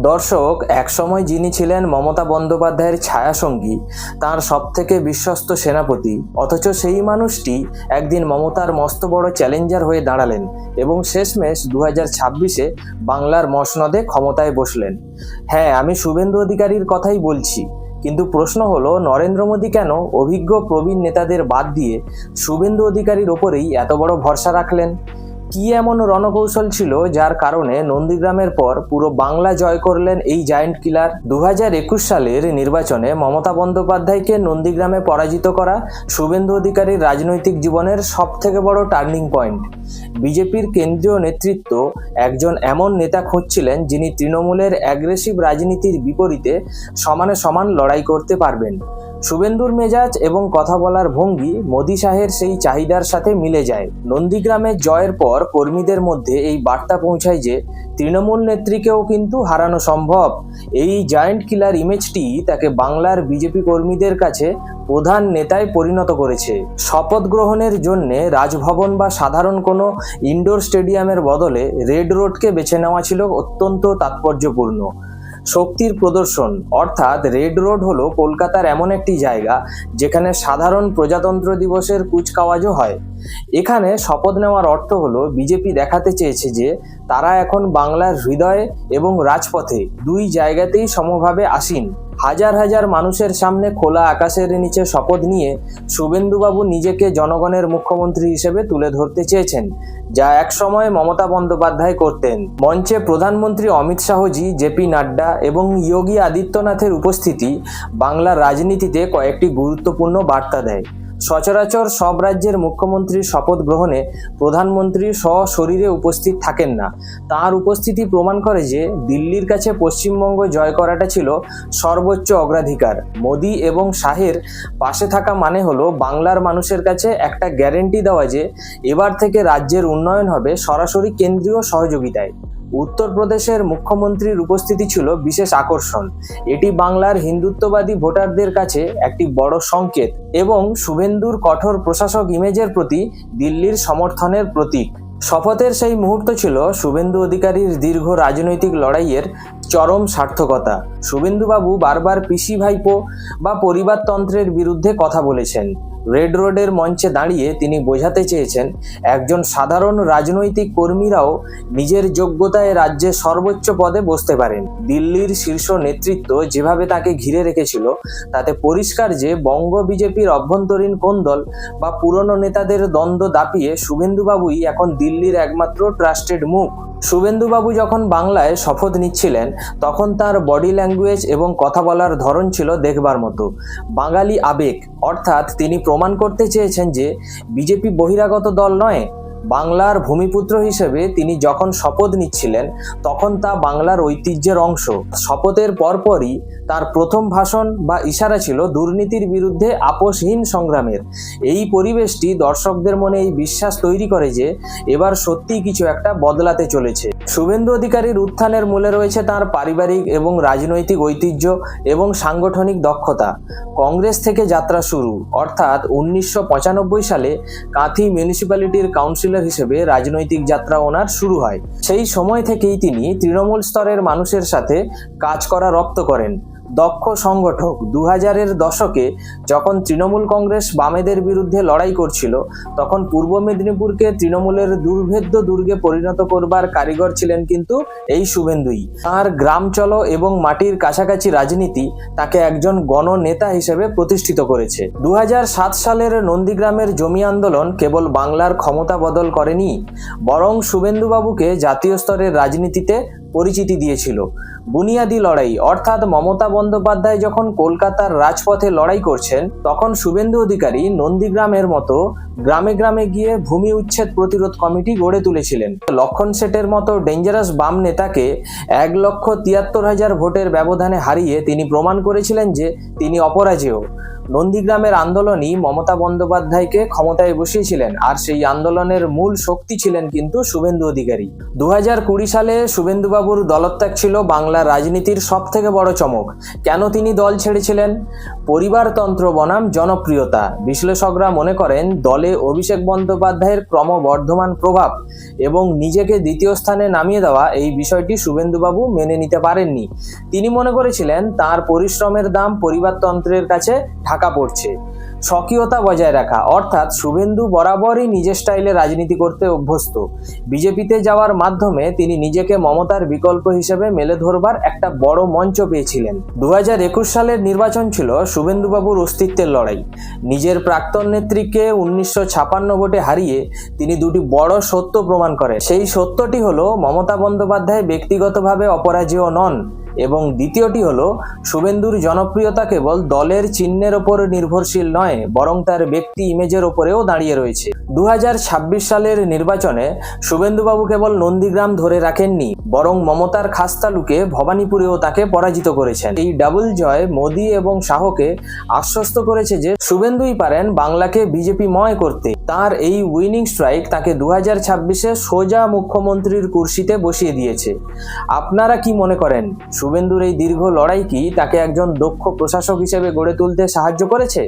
দর্শক, একসময় যিনি ছিলেন মমতা বন্দ্যোপাধ্যায়ের ছায়াসঙ্গী, তার সবথেকে বিশ্বস্ত সেনাপতি, অথচ সেই মানুষটি একদিন মমতার মস্ত বড় চ্যালেঞ্জার হয়ে দাঁড়ালেন এবং শেষমেশ 2026-এ বাংলার মসনদে ক্ষমতায় বসলেন। হ্যাঁ, আমি শুভেন্দু অধিকারীর কথাই বলছি। কিন্তু প্রশ্ন হলো, নরেন্দ্র মোদী কেন অভিজ্ঞ প্রবীণ নেতাদের বাদ দিয়ে শুভেন্দু অধিকারীর ওপরেই এত বড় ভরসা রাখলেন? কি এমন রণকৌশল ছিল যার কারণে নন্দীগ্রামের পর পুরো বাংলা জয় করলেন এই জায়ান্ট কিলার? 2021 সালের নির্বাচনে মমতা বন্দ্যোপাধ্যায়কে নন্দীগ্রামে পরাজিত করা শুভেন্দু অধিকারীর রাজনৈতিক জীবনের সবথেকে বড় টার্নিং পয়েন্ট। বিজেপির কেন্দ্রীয় নেতৃত্ব একজন এমন নেতা খুঁজছিলেন যিনি তৃণমূলের অ্যাগ্রেসিভ রাজনীতির বিপরীতে সমানে সমান লড়াই করতে পারবেন। শুভেন্দুর মেজাজ এবং কথা বলার ভঙ্গি মোদি শাহের সেই চাহিদার সাথে মিলে যায়। নন্দীগ্রামে জয়ের পর কর্মীদের মধ্যে এই বার্তা পৌঁছায় যে তৃণমূল নেত্রীকেও কিন্তু হারানো সম্ভব। এই জায়ান্ট কিলার ইমেজটি তাকে বাংলার বিজেপি কর্মীদের কাছে প্রধান নেতায় পরিণত করেছে। শপথ গ্রহণের জন্যে রাজভবন বা সাধারণ কোনো ইনডোর স্টেডিয়ামের বদলে রেড রোডকে বেছে নেওয়া ছিল অত্যন্ত তাৎপর্যপূর্ণ। শক্তির প্রদর্শন, অর্থাৎ রেড রোড হলো কলকাতার এমন একটি জায়গা যেখানে সাধারণ প্রজাতন্ত্র দিবসের কুচকাওয়াজও হয়। এখানে শপথ নেওয়ার অর্থ হলো বিজেপি দেখাতে চেয়েছে যে তারা এখন বাংলার হৃদয়ে এবং রাজপথে দুই জায়গাতেই সমভাবে আসীন। হাজার হাজার মানুষের সামনে খোলা আকাশের নিচে শপথ নিয়ে শুভেন্দুবাবু নিজেকে জনগণের মুখ্যমন্ত্রী হিসেবে তুলে ধরতে চেয়েছেন, যা একসময় মমতা বন্দ্যোপাধ্যায় করতেন। মঞ্চে প্রধানমন্ত্রী অমিত শাহজি, জেপি নাড্ডা এবং যোগী আদিত্যনাথের উপস্থিতি বাংলার রাজনীতিতে কয়েকটি গুরুত্বপূর্ণ বার্তা দেয়। সচরাচর সব রাজ্যের মুখ্যমন্ত্রীর শপথ গ্রহণে প্রধানমন্ত্রী সশরীরে উপস্থিত থাকেন না। তার উপস্থিতি প্রমাণ করে যে দিল্লির কাছে পশ্চিমবঙ্গ জয় করাটা ছিল সর্বোচ্চ অগ্রাধিকার। মোদি এবং শাহের পাশে থাকা মানে হলো বাংলার মানুষের কাছে একটা গ্যারেন্টি দেওয়া যে এবার থেকে রাজ্যের উন্নয়ন হবে সরাসরি কেন্দ্রীয় সহযোগিতায়। উত্তরপ্রদেশের মুখ্যমন্ত্রীর উপস্থিতি ছিল বিশেষ আকর্ষণ। এটি বাংলার হিন্দুত্ববাদী ভোটারদের কাছে একটি বড় সংকেত এবং শুভেন্দুর কঠোর প্রশাসক ইমেজের প্রতি দিল্লির সমর্থনের প্রতীক। শপথের সেই মুহূর্ত ছিল শুভেন্দু অধিকারীর দীর্ঘ রাজনৈতিক লড়াইয়ের চরম সার্থকতা। শুভেন্দুবাবু বারবার পিসি ভাইপো বা পরিবারতন্ত্রের বিরুদ্ধে কথা বলেছেন। রেড রোডের মঞ্চে দাঁড়িয়ে তিনি বোঝাতে চেয়েছেন একজন সাধারণ রাজনৈতিক কর্মীরাও নিজের যোগ্যতায় রাজ্যের সর্বোচ্চ পদে বসতে পারেন। দিল্লির শীর্ষ নেতৃত্ব যেভাবে তাকে ঘিরে রেখেছিল তাতে পরিষ্কার যে বঙ্গ বিজেপির অভ্যন্তরীণ কোন্দল বা পুরনো নেতাদের দ্বন্দ্ব দাপিয়ে শুভেন্দুবাবুই এখন দিল্লির একমাত্র ট্রাস্টেড মুখ। শুভেন্দুবাবু যখন বাংলায় শপথ নিচ্ছিলেন তখন তার বডি ল্যাঙ্গুয়েজ এবং কথা বলার ধরন ছিল দেখবার মতো বাঙালি আবেগ, অর্থাৎ তিনি প্রমাণ করতে চেয়েছেন যে বিজেপি বহিরাগত দল নয়। বাংলার ভূমিপুত্র হিসেবে তিনি যখন শপথ নিচ্ছিলেন তখন তা বাংলার ঐতিহ্যের অংশ। শপথের পরপরই তার প্রথম ভাষণ বা ইশারা ছিল দুর্নীতির বিরুদ্ধে আপোষহীন সংগ্রামের। এই পরিবেশটি দর্শকদের মনে এই বিশ্বাস তৈরি করে যে এবার সত্যিই কিছু একটা বদলাতে চলেছে। শুভেন্দু অধিকারীর উত্থানের মূলে রয়েছে তার পারিবারিক এবং রাজনৈতিক ঐতিহ্য এবং সাংগঠনিক দক্ষতা। কংগ্রেস থেকে যাত্রা শুরু, অর্থাৎ 1995 সালে কাঁথি মিউনিসিপ্যালিটির কাউন্সিলর হিসেবে রাজনৈতিক যাত্রা ওনার শুরু হয়। সেই সময় থেকেই তিনি তৃণমূল স্তরের মানুষের সাথে কাজ করা রপ্ত করেন। দক্ষ সংগঠক। 2000-এর দশকে যখন তৃণমূল কংগ্রেস বামেদের বিরুদ্ধে লড়াই করছিল তখন পূর্ব মেদিনীপুরকে তৃণমূলের দুর্ভেদ্য দুর্গে পরিণত করবার কারিগর ছিলেন কিন্তু এই শুভেন্দুই। তার গ্রাম চলো এবং মাটির কাছাকাছি রাজনীতি তাকে একজন গণনেতা হিসেবে প্রতিষ্ঠিত করেছে। 2007 সালের নন্দীগ্রামের জমি আন্দোলন কেবল বাংলার ক্ষমতা বদল করেনি, বরং শুভেন্দুবাবুকে জাতীয় স্তরের রাজনীতিতে পরিচিতি দিয়েছিল। বুনিয়াদী লড়াই, অর্থাৎ মমতা বন্দ্যোপাধ্যায় যখন কলকাতার রাজপথে লড়াই করছেন তখন শুভেন্দু অধিকারী নন্দীগ্রামের মতো গ্রামে গ্রামে গিয়ে ভূমি উচ্ছেদ প্রতিরোধ কমিটি গড়ে তুলেছিলেন। লক্ষণ শেঠের মতো ডেঞ্জারাস বাম নেতাকে 1,73,000 ভোটের ব্যবধানে হারিয়ে তিনি প্রমাণ করেছিলেন যে তিনি অপরাজেয়। নন্দীগ্রামের আন্দোলনই মমতা বন্দ্যোপাধ্যায়কে ক্ষমতায় বসিয়েছিলেন, আর সেই আন্দোলনের মূল শক্তি ছিলেন কিন্তু শুভেন্দু অধিকারী। 2020 সালে শুভেন্দুবাবুর দলত্যাগ ছিল বাংলার রাজনীতির সব থেকে বড় চমক। কেন তিনি দল ছেড়েছিলেন? পরিবারতন্ত্র বনাম জনপ্রিয়তা। বিশ্লেষকরা মনে করেন দলে অভিষেক বন্দ্যোপাধ্যায়ের ক্রমবর্ধমান প্রভাব এবং নিজেকে দ্বিতীয় স্থানে নামিয়ে দেওয়া, এই বিষয়টি শুভেন্দুবাবু মেনে নিতে পারেননি। তিনি মনে করেছিলেন তার পরিশ্রমের দাম পরিবারতন্ত্রের কাছে ঢাকা পড়ছে। স্বকীয়তা বজায় রাখা, অর্থাৎ শুভেন্দু বরাবরই নিজের স্টাইলে রাজনীতি করতে অভ্যস্ত। বিজেপিতে যাওয়ার মাধ্যমে তিনি নিজেকে মমতার বিকল্প হিসেবে মেলে ধরবার একটা বড় মঞ্চ পেয়েছিলেন। 2021 সালের নির্বাচন ছিল শুভেন্দুবাবুর অস্তিত্বের লড়াই। নিজের প্রাক্তন নেত্রীকে 1956 ভোটে হারিয়ে তিনি দুটি বড় সত্য প্রমাণ করেন। সেই সত্যটি হলো মমতা বন্দ্যোপাধ্যায় ব্যক্তিগতভাবে অপরাজেয় নন, এবং দ্বিতীয়টি হলো শুভেন্দুর জনপ্রিয়তা কেবল দলের চিহ্নের ওপর নির্ভরশীল নয়, বরং তার ব্যক্তি ইমেজের ওপরেও দাঁড়িয়ে রয়েছে। 2026 সালের নির্বাচনে শুভেন্দুবাবু কেবল নন্দীগ্রাম ধরে রাখেননি, বরং মমতার খাস তালুকে ভবানীপুরেও তাকে পরাজিত করেছেন। এই ডাবল জয় মোদী এবং শাহকে আশ্বস্ত করেছে যে শুভেন্দুই পারেন বাংলাকে বিজেপিময় করতে। তার এই উইনিং স্ট্রাইক তাকে 2026-এ সোজা মুখ্যমন্ত্রীর কুর্সিতে বসিয়ে দিয়েছে। আপনারা কি মনে করেন, শুভেন্দুর এই দীর্ঘ লড়াই কি তাকে একজন দক্ষ প্রশাসক হিসেবে গড়ে তুলতে সাহায্য করেছে,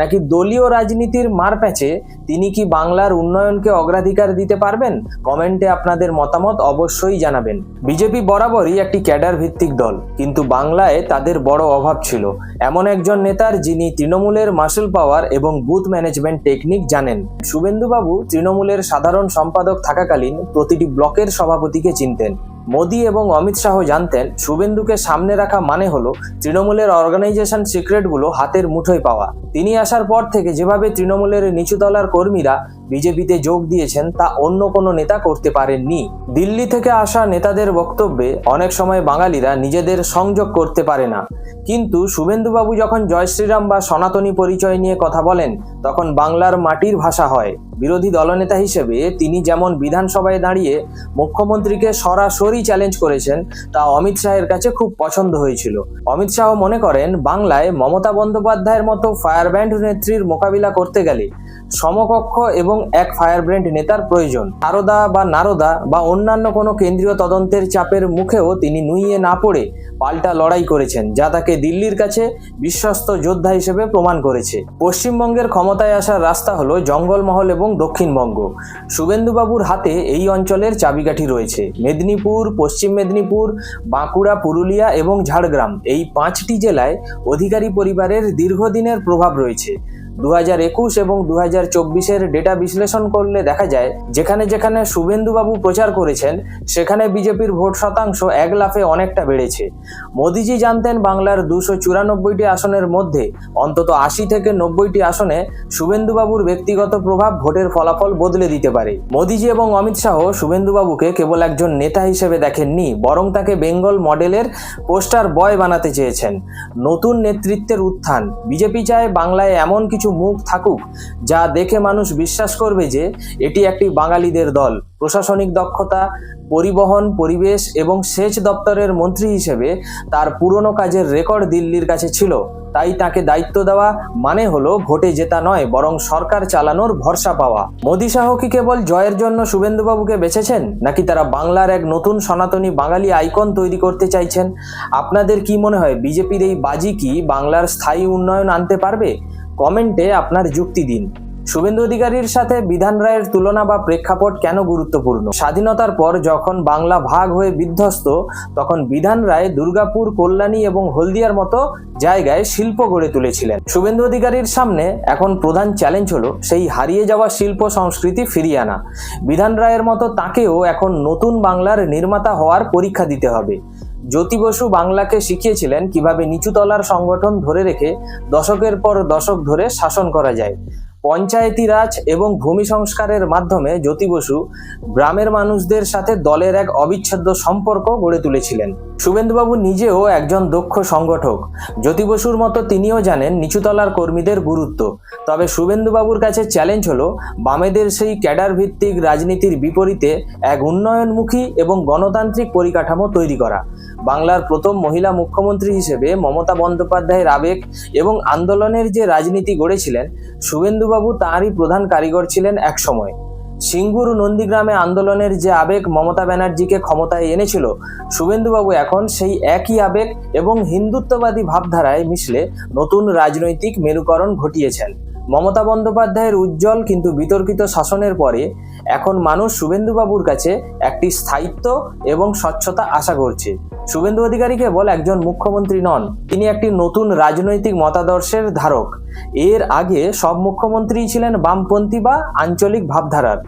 নাকি দলীয় রাজনীতির মারপ্যাঁচে তিনি কি বাংলার উন্নয়নকে অগ্রাধিকার দিতে পারবেন? কমেন্টে আপনাদের মতামত অবশ্যই জানাবেন। বিজেপি বরাবরই একটি ক্যাডার ভিত্তিক দল, কিন্তু বাংলায় তাদের বড় অভাব ছিল এমন একজন নেতার যিনি তৃণমূলের মাসল পাওয়ার এবং বুথ ম্যানেজমেন্ট টেকনিক জানেন। শুভেন্দুবাবু তৃণমূলের সাধারণ সম্পাদক থাকাকালীন প্রতিটি ব্লকের সভাপতিকে চিনতেন। মোদী এবং অমিত শাহ জানতেন শুভেন্দুকে সামনে রাখা মানে হলো তৃণমূলের অর্গানাইজেশন সিক্রেটগুলো হাতের মুঠোয় পাওয়া। তিনি আসার পর থেকে যেভাবে তৃণমূলের নিচুতলার কর্মীরা বিজেপিতে যোগ দিয়েছেন তা অন্য কোনো নেতা করতে পারেননি। দিল্লি থেকে আসা নেতাদের বক্তব্যে অনেক সময় বাঙালিরা নিজেদের সংযোগ করতে পারে না, কিন্তু শুভেন্দুবাবু যখন জয় শ্রীরাম বা সনাতনী পরিচয় নিয়ে কথা বলেন তখন বাংলার মাটির ভাষা হয়। বিরোধী দলনেতা হিসেবে তিনি যেমন বিধানসভায় দাঁড়িয়ে মুখ্যমন্ত্রীকে সরাসরি চ্যালেঞ্জ করেছেন, তা অমিত শাহের কাছে খুব পছন্দ হয়েছিল। অমিত শাহ মনে করেন বাংলায় মমতা বন্দ্যোপাধ্যায়ের মতো ফায়ারব্র্যান্ড নেত্রীর মোকাবিলা করতে গেলে সমকক্ষ এবং এক ফায়ারব্র্যান্ড নেতার প্রয়োজন। সারদা বা নারদা বা অন্যান্য কোনো কেন্দ্রীয় তদন্তের চাপের মুখেও তিনি নুইয়ে না পড়ে পাল্টা লড়াই করেছেন, যা তাকে দিল্লির কাছে বিশ্বস্ত যোদ্ধা হিসেবে প্রমাণ করেছে। পশ্চিমবঙ্গের ক্ষমতায় আসার রাস্তা হলো জঙ্গলমহল এবং দক্ষিণবঙ্গ। শুভেন্দুবাবুর হাতে এই অঞ্চলের চাবিকাঠি রয়েছে। মেদিনীপুর, পশ্চিম মেদিনীপুর, বাঁকুড়া, পুরুলিয়া এবং ঝাড়গ্রাম, এই 5টি জেলায় অধিকারী পরিবারের দীর্ঘদিনের প্রভাব রয়েছে। 2021 এবং 2024-এর ডেটা বিশ্লেষণ করলে দেখা যায় যেখানে যেখানে শুভেন্দুবাবু প্রচার করেছেন সেখানে বিজেপির ভোট শতাংশ এক লাফে অনেকটা বেড়েছে। মোদীজি জানতেন বাংলার 294টি আসনের মধ্যে অন্তত 80 থেকে 90টি আসনে শুভেন্দুবাবুর ব্যক্তিগত প্রভাব ভোটের ফলাফল বদলে দিতে পারে। মোদীজি এবং অমিত শাহ শুভেন্দুবাবুকে কেবল একজন নেতা হিসেবে দেখেননি, বরং তাকে বেঙ্গল মডেলের পোস্টার বয় বানাতে চেয়েছেন। নতুন নেতৃত্বের উত্থান। বিজেপি চায় বাংলায় এমন কিছু মুখ থাকুক যা দেখে মানুষ বিশ্বাস করবে যে এটি একটি বাঙালিদের দল। প্রশাসনিক দক্ষতা, পরিবহন, পরিবেশ এবং সেচ দপ্তরের মন্ত্রী হিসেবে তার পুরনো কাজের রেকর্ড দিল্লির কাছে ছিল, তাই তাকে দায়িত্ব দেওয়া মানে হলো ভোটে জেতা নয়, বরং সরকার চালানোর ভরসা পাওয়া। মোদী শাহ কি কেবল জয়ের জন্য শুভেন্দুবাবুকে বেছেছেন, নাকি তারা বাংলার এক নতুন সনাতনী বাঙালি আইকন তৈরি করতে চাইছেন? আপনাদের কি মনে হয় বিজেপির এই বাজি কি বাংলার স্থায়ী উন্নয়ন আনতে পারবে? কমেন্টে আপনার যুক্তি দিন। শুভেন্দু অধিকারীর সাথে বিধান রায়ের তুলনা বা প্রেক্ষাপট কেন গুরুত্বপূর্ণ? স্বাধীনতার পর যখন বাংলা ভাগ হয়ে বিধ্বস্ত, তখন বিধান রায় দুর্গাপুর, কল্যাণী এবং হলদিয়ার মতো জায়গায় শিল্প গড়ে তুলেছিলেন। শুভেন্দু অধিকারীর সামনে এখন প্রধান চ্যালেঞ্জ হলো সেই হারিয়ে যাওয়া শিল্প সংস্কৃতি ফিরিয়ে আনা। বিধান রায়ের মতো তাকেও এখন নতুন বাংলার নির্মাতা হওয়ার পরীক্ষা দিতে হবে। জ্যোতি বসু বাংলাকে শিখিয়েছিলেন কিভাবে নিচুতলার সংগঠন ধরে রেখে দশকের পর দশক ধরে শাসন করা যায়। পঞ্চায়েতি রাজ এবং ভূমি সংস্কারের মাধ্যমে জ্যোতি বসু গ্রামের মানুষদের সাথে দলের এক অবিচ্ছেদ্য সম্পর্ক গড়ে তুলেছিলেন। শুভেন্দুবাবু নিজেও একজন দক্ষ সংগঠক। জ্যোতি বসুর মতো তিনিও জানেন নিচুতলার কর্মীদের গুরুত্ব। তবে শুভেন্দুবাবুর কাছে চ্যালেঞ্জ হলো বামেদের সেই ক্যাডার ভিত্তিক রাজনীতির বিপরীতে এক উন্নয়নমুখী এবং গণতান্ত্রিক পরিকাঠামো তৈরি করা। বাংলার প্রথম মহিলা মুখ্যমন্ত্রী হিসেবে মমতা বন্দ্যোপাধ্যায়ের আবেগ এবং আন্দোলনের যে রাজনীতি গড়েছিলেন, শুভেন্দুবাবু তাঁরই প্রধান কারিগর ছিলেন একসময়। সিঙ্গুর নন্দীগ্রামে আন্দোলনের যে আবেগ মমতা ব্যানার্জিকে ক্ষমতায় এনেছিল, শুভেন্দুবাবু এখন সেই একই আবেগ এবং হিন্দুত্ববাদী ভাবধারায় মিশলে নতুন রাজনৈতিক মেরুকরণ ঘটিয়েছেন। মমতা বন্দ্যোপাধ্যায়ের উজ্জ্বল কিন্তু বিতর্কিত শাসনের পরে এখন মানুষ শুভেন্দুবাবুর কাছে একটি স্থায়িত্ব এবং স্বচ্ছতা আশা করছে। শুভেন্দু অধিকারী কেবল একজন মুখ্যমন্ত্রী নন, তিনি একটি নতুন রাজনৈতিক মতাদর্শের ধারক। এর আগে সব মুখ্যমন্ত্রী ছিলেন বামপন্থী বা আঞ্চলিক ভাবধারার।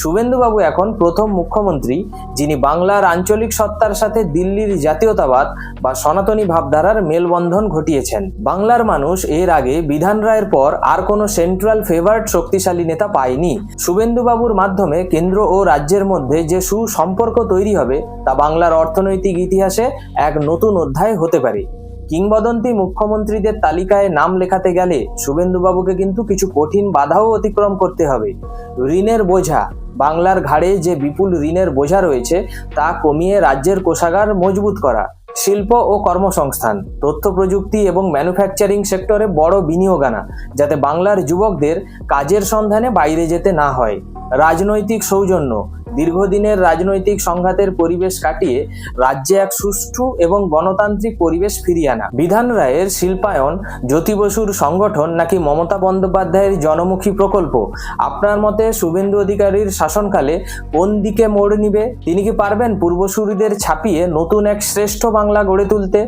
শুভেন্দুবাবু এখন প্রথম মুখ্যমন্ত্রী যিনি বাংলার আঞ্চলিক সত্তার সাথে দিল্লির জাতীয়তাবাদ বা সনাতনী ভাবধারার মেলবন্ধন ঘটিয়েছেন। বাংলার মানুষ এর আগে বিধান রায়ের পর আর কোনো সেন্ট্রাল ফেভারড শক্তিশালী নেতা পায়নি। শুভেন্দুবাবুর মাধ্যমে কেন্দ্র ও রাজ্যের মধ্যে যে সুসম্পর্ক তৈরি হবে তা বাংলার অর্থনৈতিক ইতিহাসে এক নতুন অধ্যায় হতে পারে। কিংবদন্তি মুখ্যমন্ত্রীদের তালিকায় নাম লেখাতে গেলে শুভেন্দুবাবুকে কিন্তু কিছু কঠিন বাধাও অতিক্রম করতে হবে। ঋণের বোঝা, বাংলার ঘাড়ে যে বিপুল ঋণের বোঝা রয়েছে তা কমিয়ে রাজ্যের কোষাগার মজবুত করা, শিল্প ও কর্মসংস্থান, তথ্য প্রযুক্তি এবং ম্যানুফ্যাকচারিং সেক্টরে বড় বিনিয়োগ আনা, যাতে বাংলার যুবকদের কাজের সন্ধানে বাইরে যেতে না হয়। রাজনৈতিক সৌজন্য, দীর্ঘদিনের রাজনৈতিক সংঘাতের পরিবেশ কাটিয়ে রাজ্যে এক সুষ্ঠু এবং গণতান্ত্রিক পরিবেশ ফিরিয়ে আনা। বিধান রায়ের শিল্পায়ন জ্যোতি বসুর সংগঠন নাকি মমতা বন্দ্যোপাধ্যায়ের জনমুখী প্রকল্প? আপনার মতে শুভেন্দু অধিকারীর শাসনকালে কোন দিকে মোড় নিবে? তিনি কি পারবেন পূর্বসূরিদের ছাপিয়ে নতুন এক শ্রেষ্ঠ বাংলা গড়ে তুলতে?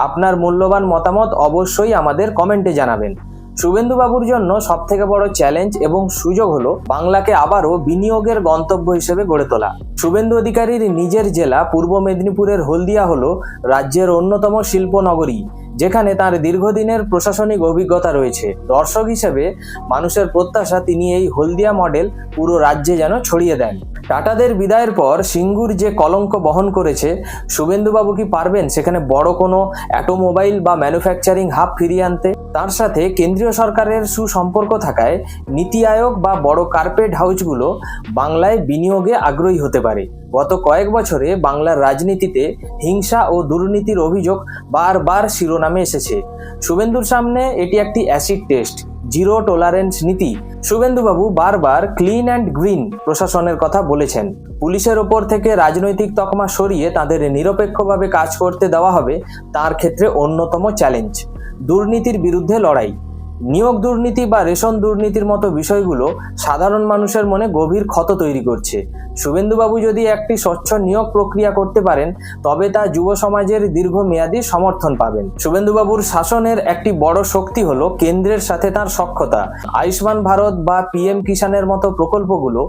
আপনার মূল্যবান মতামত অবশ্যই আমাদের কমেন্টে জানাবেন। শুভেন্দুবাবুর জন্য সবথেকে বড় চ্যালেঞ্জ এবং সুযোগ হলো বাংলাকে আবারও বিনিয়োগের গন্তব্য হিসেবে গড়ে তোলা। শুভেন্দু অধিকারীর নিজের জেলা পূর্ব মেদিনীপুরের হলদিয়া হলো রাজ্যের অন্যতম শিল্প নগরী, যেখানে তার দীর্ঘদিনের প্রশাসনিক অভিজ্ঞতা রয়েছে। দর্শক হিসেবে মানুষের প্রত্যাশা তিনি এই হলদিয়া মডেল পুরো রাজ্যে যেন ছড়িয়ে দেন। টাটাদের বিদায়ের পর সিঙ্গুর যে কলঙ্ক বহন করেছে, শুভেন্দুবাবু কি পারবেন সেখানে বড় কোনো অটোমোবাইল বা ম্যানুফ্যাকচারিং হাব ফিরিয়ে আনতে? তার সাথে কেন্দ্রীয় সরকারের সুসম্পর্ক থাকায় নীতি আয়োগ বা বড় কার্পেট হাউসগুলো বাংলায় বিনিয়োগে আগ্রহী হতে পারে। গত কয়েক বছরে বাংলার রাজনীতিতে হিংসা ও দুর্নীতির অভিযোগ বারবার শিরোনামে এসেছে। শুভেন্দুর সামনে এটি একটি অ্যাসিড টেস্ট, জিরো টলারেন্স নীতি। শুভেন্দুবাবু বারবার ক্লিন অ্যান্ড গ্রিন প্রশাসনের কথা বলেছেন। পুলিশের ওপর থেকে রাজনৈতিক তকমা সরিয়ে তাদের নিরপেক্ষভাবে কাজ করতে দেওয়া হবে তার ক্ষেত্রে অন্যতম চ্যালেঞ্জ। দুর্নীতির বিরুদ্ধে লড়াই, নিয়োগ দুর্নীতি বা রেশন দুর্নীতির মতো বিষয়গুলো সাধারণ মানুষের মনে গভীর ক্ষত তৈরি করছে। শুভেন্দুবাবু যদি একটি স্বচ্ছ নিয়োগ প্রক্রিয়া করতে পারেন তবে তা যুব সমাজের দীর্ঘমেয়াদী সমর্থন পাবেন। শুভেন্দুবাবুর শাসনের একটি বড় শক্তি হলো কেন্দ্রের সাথে তার সখ্যতা। আয়ুষ্মান ভারত বা পিএম কিষাণের মতো প্রকল্পগুলো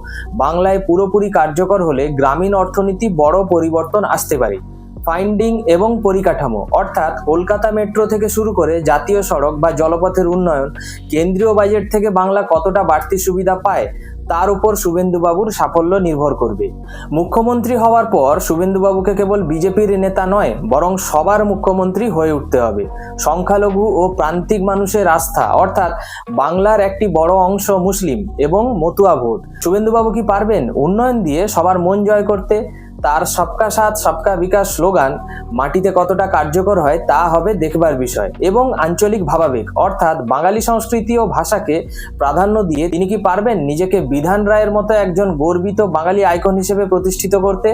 বাংলায় পুরোপুরি কার্যকর হলে গ্রামীণ অর্থনীতি বড় পরিবর্তন আসতে পারে। ফাইন্ডিং এবং পরিকাঠামো, অর্থাৎ কলকাতা মেট্রো থেকে শুরু করে জাতীয় সড়ক বা জলপথের উন্নয়ন, কেন্দ্রীয় বাজেট থেকে বাংলা কতটা বাড়তি সুবিধা পায় তার উপর শুভেন্দুবাবুর সাফল্য নির্ভর করবে। মুখ্যমন্ত্রী হওয়ার পর শুভেন্দুবাবুকে কেবল বিজেপির নেতা নয়, বরং সবার মুখ্যমন্ত্রী হয়ে উঠতে হবে। সংখ্যালঘু ও প্রান্তিক মানুষের আস্থা, অর্থাৎ বাংলার একটি বড় অংশ মুসলিম এবং মতুয়া ভোট। শুভেন্দুবাবু কি পারবেন উন্নয়ন দিয়ে সবার মন জয় করতে? তার সবকা সাথ সবকা বিকাশ স্লোগান মাটিতে কতটা কার্যকর হয় তা হবে দেখবার বিষয়। এবং আঞ্চলিক ভাবাবেগ, অর্থাৎ বাঙালি সংস্কৃতি ও ভাষাকে প্রাধান্য দিয়ে তিনি কি পারবেন নিজেকে বিধান রায়ের মতো একজন গর্বিত বাঙালি আইকন হিসেবে প্রতিষ্ঠিত করতে?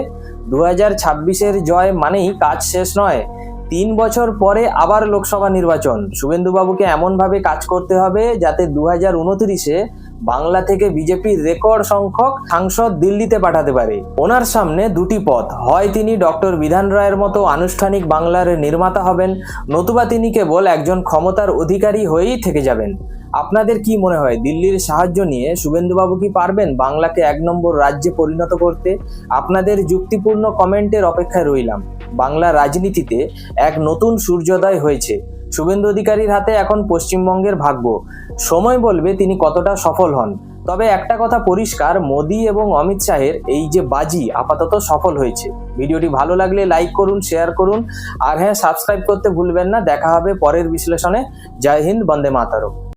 2026-এর জয় মানেই কাজ শেষ নয়। 3 বছর পরে আবার লোকসভা নির্বাচন। শুভেন্দুবাবুকে এমনভাবে কাজ করতে হবে যাতে 2029-এ বাংলা থেকে বিজেপির রেকর্ড সংখ্যক সাংসদ দিল্লিতে পাঠাতে পারে। ওনার সামনে দুটি পথ, হয় তিনি ডক্টর বিধান রায়ের মতো আনুষ্ঠানিক বাংলার নির্মাতা হবেন, নতুবা তিনি কেবল একজন ক্ষমতার অধিকারী হয়েই থেকে যাবেন। আপনাদের কি মনে হয় দিল্লির সাহায্য নিয়ে শুভেন্দুবাবু কি পারবেন বাংলাকে 1 নম্বর রাজ্যে পরিণত করতে? আপনাদের যুক্তিপূর্ণ কমেন্টের অপেক্ষায় রইলাম। বাংলা রাজনীতিতে এক নতুন সূর্যোদয় হয়েছে। শুভেন্দু অধিকারীর হাতে এখন পশ্চিমবঙ্গের ভাগ্য। সময় বলবে তিনি কতটা সফল হন। তবে একটা কথা পরিষ্কার, মোদি এবং অমিত শাহের এই যে বাজি আপাতত সফল হয়েছে। ভিডিওটি ভালো লাগলে লাইক করুন, শেয়ার করুন, আর হ্যাঁ, সাবস্ক্রাইব করতে ভুলবেন না। দেখা হবে পরের বিশ্লেষণে। জয় হিন্দ, বন্দে মাতরম।